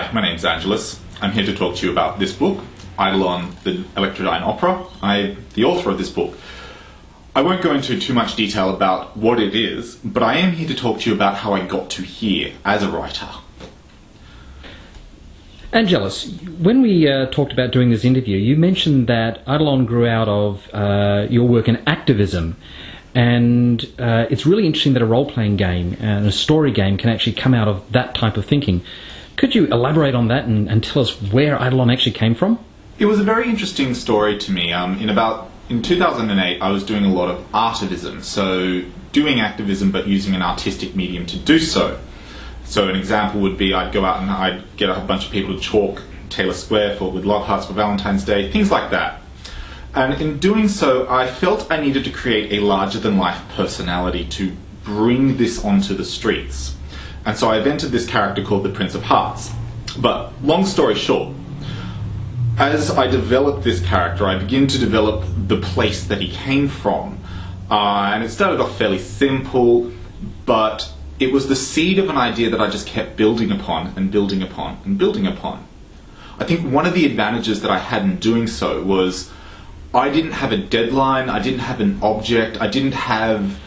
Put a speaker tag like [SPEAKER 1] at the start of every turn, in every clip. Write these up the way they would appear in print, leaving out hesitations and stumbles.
[SPEAKER 1] Hi, my name's Angelus. I'm here to talk to you about this book, Eidolon, the Electrodyne Opera. I'm the author of this book. I won't go into too much detail about what it is, but I am here to talk to you about how I got to here as a writer.
[SPEAKER 2] Angelus, when we talked about doing this interview, you mentioned that Eidolon grew out of your work in activism, and it's really interesting that a role-playing game and a story game can actually come out of that type of thinking. Could you elaborate on that and tell us where Eidolon actually came from?
[SPEAKER 1] It was a very interesting story to me. In 2008, I was doing a lot of artivism, so doing activism but using an artistic medium to do so. So an example would be I'd go out and I'd get a bunch of people to chalk Taylor Square with love hearts for Valentine's Day, things like that. And in doing so, I felt I needed to create a larger-than-life personality to bring this onto the streets. And so I invented this character called the Prince of Hearts. But long story short, as I developed this character, I began to develop the place that he came from. And it started off fairly simple, but it was the seed of an idea that I just kept building upon and building upon and building upon. I think one of the advantages that I had in doing so was I didn't have a deadline, I didn't have an object, I didn't have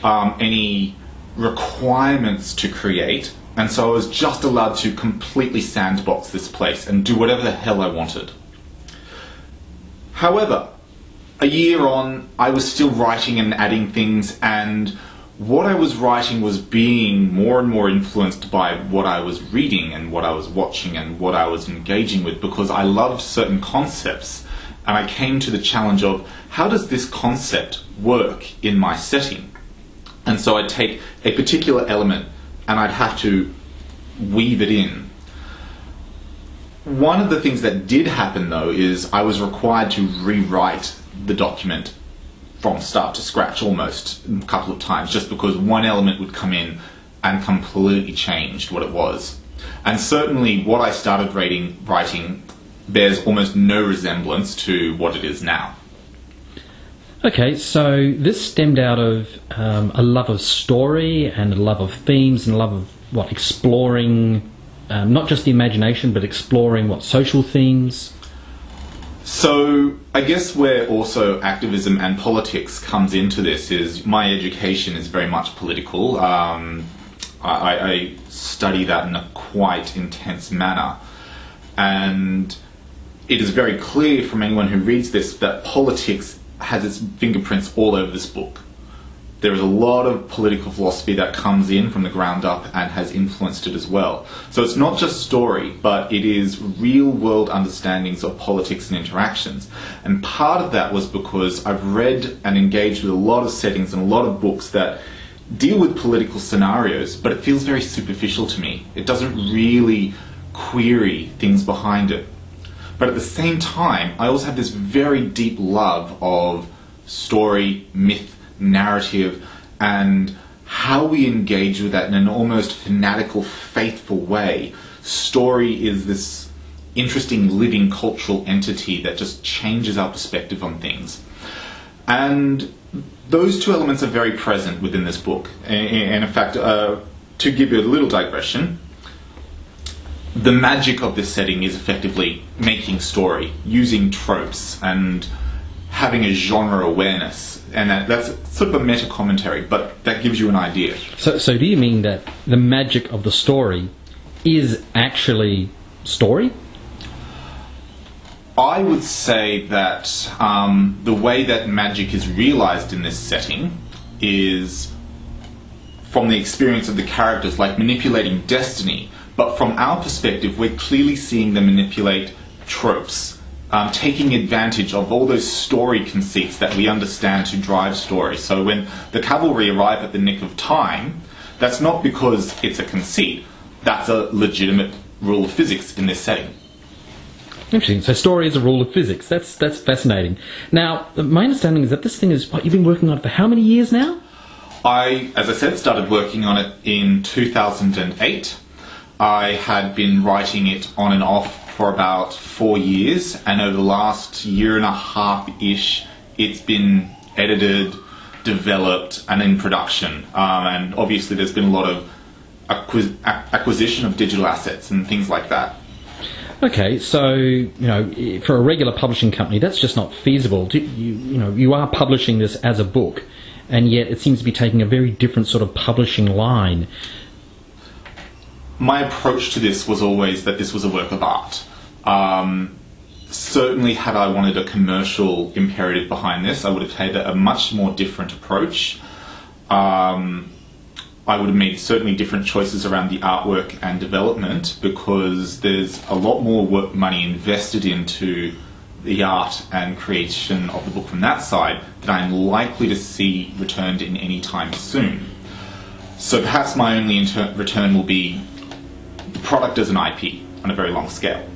[SPEAKER 1] any requirements to create, and so I was just allowed to completely sandbox this place and do whatever the hell I wanted. However, a year on, I was still writing and adding things, and what I was writing was being more and more influenced by what I was reading and what I was watching and what I was engaging with, because I loved certain concepts, and I came to the challenge of how does this concept work in my setting? And so I'd take a particular element and I'd have to weave it in. One of the things that did happen though is I was required to rewrite the document from start to scratch almost a couple of times, just because one element would come in and completely changed what it was. And certainly what I started writing bears almost no resemblance to what it is now.
[SPEAKER 2] Okay, so this stemmed out of a love of story and a love of themes and a love of exploring not just the imagination, but exploring social themes.
[SPEAKER 1] So I guess where also activism and politics comes into this is my education is very much political. I study that in a quite intense manner, and it is very clear from anyone who reads this that politics has its fingerprints all over this book. There is a lot of political philosophy that comes in from the ground up and has influenced it as well. So it's not just story, but it is real-world understandings of politics and interactions. And part of that was because I've read and engaged with a lot of settings and a lot of books that deal with political scenarios, but it feels very superficial to me. It doesn't really query things behind it. But at the same time, I also have this very deep love of story, myth, narrative, and how we engage with that in an almost fanatical, faithful way. Story is this interesting living cultural entity that just changes our perspective on things. And those two elements are very present within this book. And in fact, to give you a little digression, the magic of this setting is effectively making story, using tropes and having a genre awareness, and that's sort of a meta commentary, but that gives you an idea.
[SPEAKER 2] So do you mean that the magic of the story is actually story?
[SPEAKER 1] I would say that the way that magic is realized in this setting is from the experience of the characters, like manipulating destiny. But from our perspective, we're clearly seeing them manipulate tropes, taking advantage of all those story conceits that we understand to drive story. So when the cavalry arrive at the nick of time, that's not because it's a conceit. That's a legitimate rule of physics in this setting.
[SPEAKER 2] Interesting. So story is a rule of physics. That's fascinating. Now, my understanding is that this thing is, you've been working on it for how many years now?
[SPEAKER 1] I, as I said, started working on it in 2008. I had been writing it on and off for about 4 years, and over the last year and a half-ish, it's been edited, developed, and in production. And obviously there's been a lot of acquisition of digital assets and things like that.
[SPEAKER 2] Okay, so for a regular publishing company, that's just not feasible. You are publishing this as a book, and yet it seems to be taking a very different sort of publishing line.
[SPEAKER 1] My approach to this was always that this was a work of art. Certainly, had I wanted a commercial imperative behind this, I would have had a much more different approach. I would have made certainly different choices around the artwork and development, because there's a lot more money invested into the art and creation of the book from that side that I'm likely to see returned in any time soon. So perhaps my only return will be the product as an IP on a very long scale.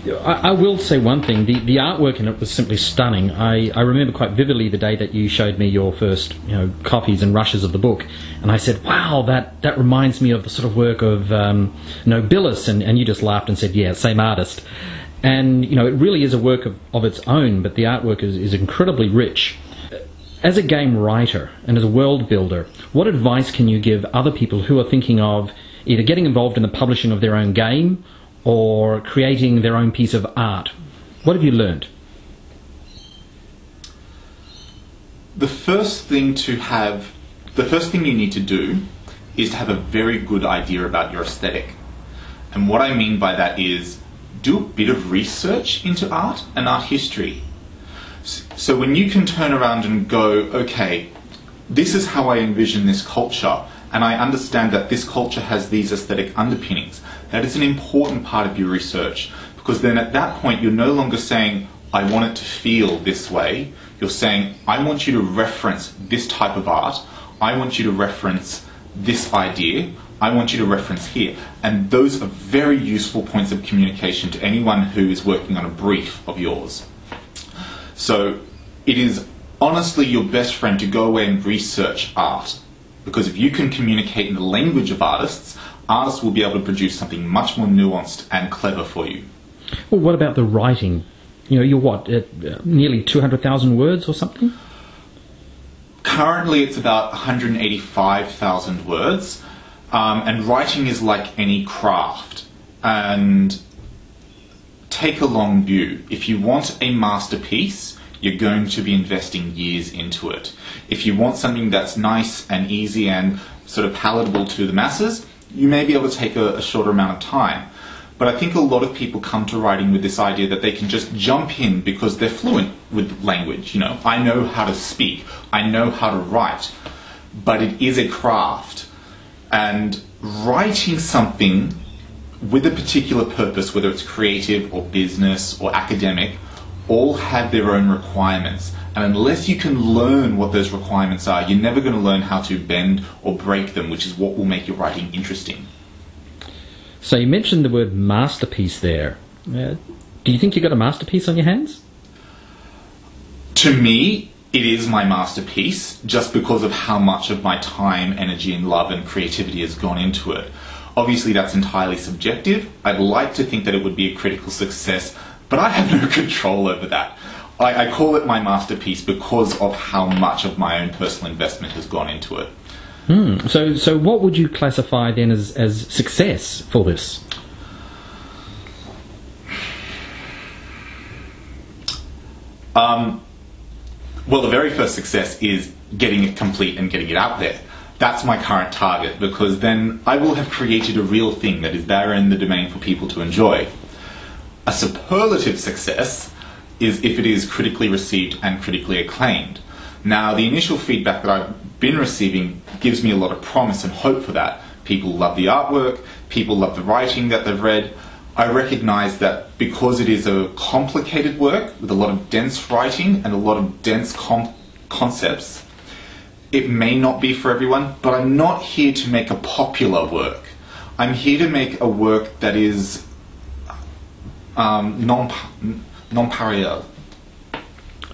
[SPEAKER 2] I will say one thing, the artwork in it was simply stunning. I remember quite vividly the day that you showed me your first copies and rushes of the book, and I said, wow, that reminds me of the sort of work of Nobilis, and you just laughed and said, yeah, same artist. And it really is a work of its own, but the artwork is incredibly rich. As a game writer and as a world builder, what advice can you give other people who are thinking of either getting involved in the publishing of their own game or creating their own piece of art? What have you learned?
[SPEAKER 1] The first thing you need to do is to have a very good idea about your aesthetic. And what I mean by that is do a bit of research into art and art history. So when you can turn around and go, okay, this is how I envision this culture, and I understand that this culture has these aesthetic underpinnings, that is an important part of your research, because then at that point you're no longer saying, I want it to feel this way. You're saying, I want you to reference this type of art, I want you to reference this idea, I want you to reference here. And those are very useful points of communication to anyone who is working on a brief of yours. So it is honestly your best friend to go away and research art, because if you can communicate in the language of artists, artists will be able to produce something much more nuanced and clever for you.
[SPEAKER 2] Well, what about the writing? You're what, at nearly 200,000 words or something?
[SPEAKER 1] Currently it's about 185,000 words, and writing is like any craft. And take a long view. If you want a masterpiece, you're going to be investing years into it. If you want something that's nice and easy and sort of palatable to the masses, you may be able to take a shorter amount of time. But I think a lot of people come to writing with this idea that they can just jump in because they're fluent with language. I know how to speak, I know how to write, but it is a craft. And writing something with a particular purpose, whether it's creative or business or academic, all have their own requirements. And unless you can learn what those requirements are, you're never going to learn how to bend or break them, which is what will make your writing interesting.
[SPEAKER 2] So you mentioned the word masterpiece there. Do you think you've got a masterpiece on your hands?
[SPEAKER 1] To me, it is my masterpiece, just because of how much of my time, energy and love and creativity has gone into it. Obviously that's entirely subjective. I'd like to think that it would be a critical success, but I have no control over that. I call it my masterpiece because of how much of my own personal investment has gone into it.
[SPEAKER 2] So what would you classify then as success for this?
[SPEAKER 1] Well, the very first success is getting it complete and getting it out there. That's my current target, because then I will have created a real thing that is there in the domain for people to enjoy. A superlative success is if it is critically received and critically acclaimed. Now, the initial feedback that I've been receiving gives me a lot of promise and hope for that. People love the artwork, people love the writing that they've read. I recognise that because it is a complicated work with a lot of dense writing and a lot of dense concepts, it may not be for everyone, but I'm not here to make a popular work. I'm here to make a work that is non-parial.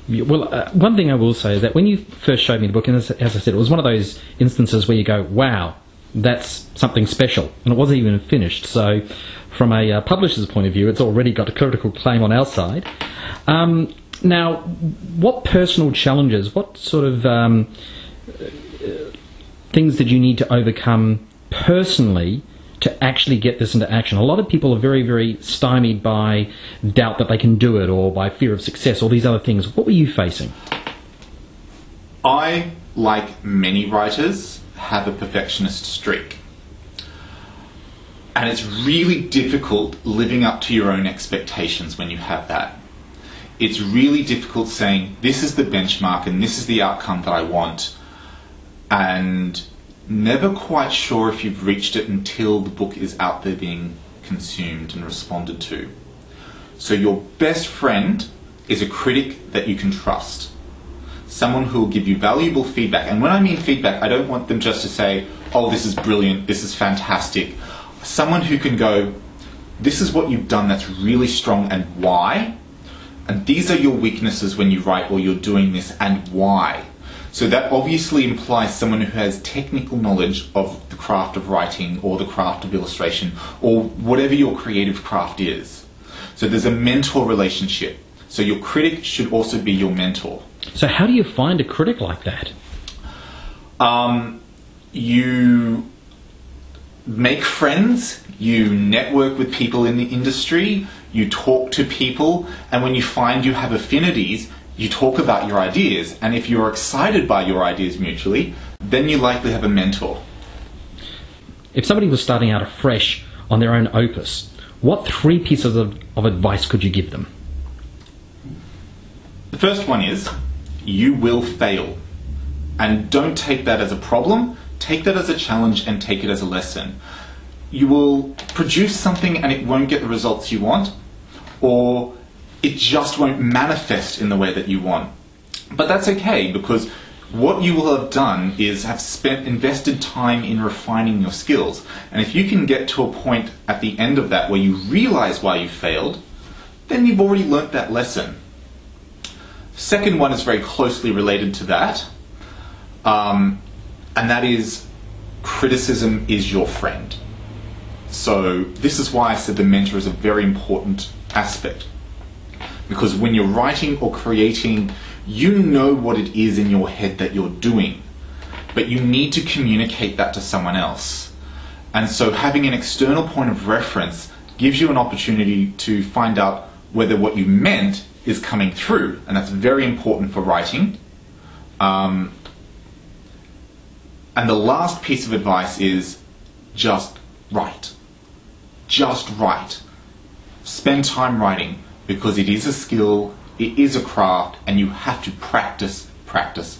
[SPEAKER 2] Well, one thing I will say is that when you first showed me the book, and as I said, it was one of those instances where you go, wow, that's something special, and it wasn't even finished. So from a publisher's point of view, it's already got a critical claim on our side. Now, what personal challenges, what sort of things did you need to overcome personally to actually get this into action? A lot of people are very, very stymied by doubt that they can do it, or by fear of success, or these other things. What were you facing?
[SPEAKER 1] I, like many writers, have a perfectionist streak. And it's really difficult living up to your own expectations when you have that. It's really difficult saying, this is the benchmark and this is the outcome that I want, and never quite sure if you've reached it until the book is out there being consumed and responded to. So your best friend is a critic that you can trust. Someone who will give you valuable feedback. And when I mean feedback, I don't want them just to say, oh, this is brilliant, this is fantastic. Someone who can go, this is what you've done that's really strong and why. And these are your weaknesses when you write, or you're doing this, and why. So that obviously implies someone who has technical knowledge of the craft of writing, or the craft of illustration, or whatever your creative craft is. So there's a mentor relationship. So your critic should also be your mentor.
[SPEAKER 2] So how do you find a critic like that?
[SPEAKER 1] You make friends, you network with people in the industry, you talk to people, and when you find you have affinities, you talk about your ideas. And if you're excited by your ideas mutually, then you likely have a mentor.
[SPEAKER 2] If somebody was starting out afresh on their own opus, what 3 pieces of advice could you give them?
[SPEAKER 1] The first one is, you will fail. And don't take that as a problem, take that as a challenge and take it as a lesson. You will produce something and it won't get the results you want, or it just won't manifest in the way that you want. But that's okay, because what you will have done is have invested time in refining your skills. And if you can get to a point at the end of that where you realize why you failed, then you've already learnt that lesson. Second one is very closely related to that, and that is, criticism is your friend. So this is why I said the mentor is a very important aspect, because when you're writing or creating, you know what it is in your head that you're doing, but you need to communicate that to someone else. And so having an external point of reference gives you an opportunity to find out whether what you meant is coming through, and that's very important for writing. And the last piece of advice is just write. Just write. Spend time writing, because it is a skill, it is a craft, and you have to practice, practice,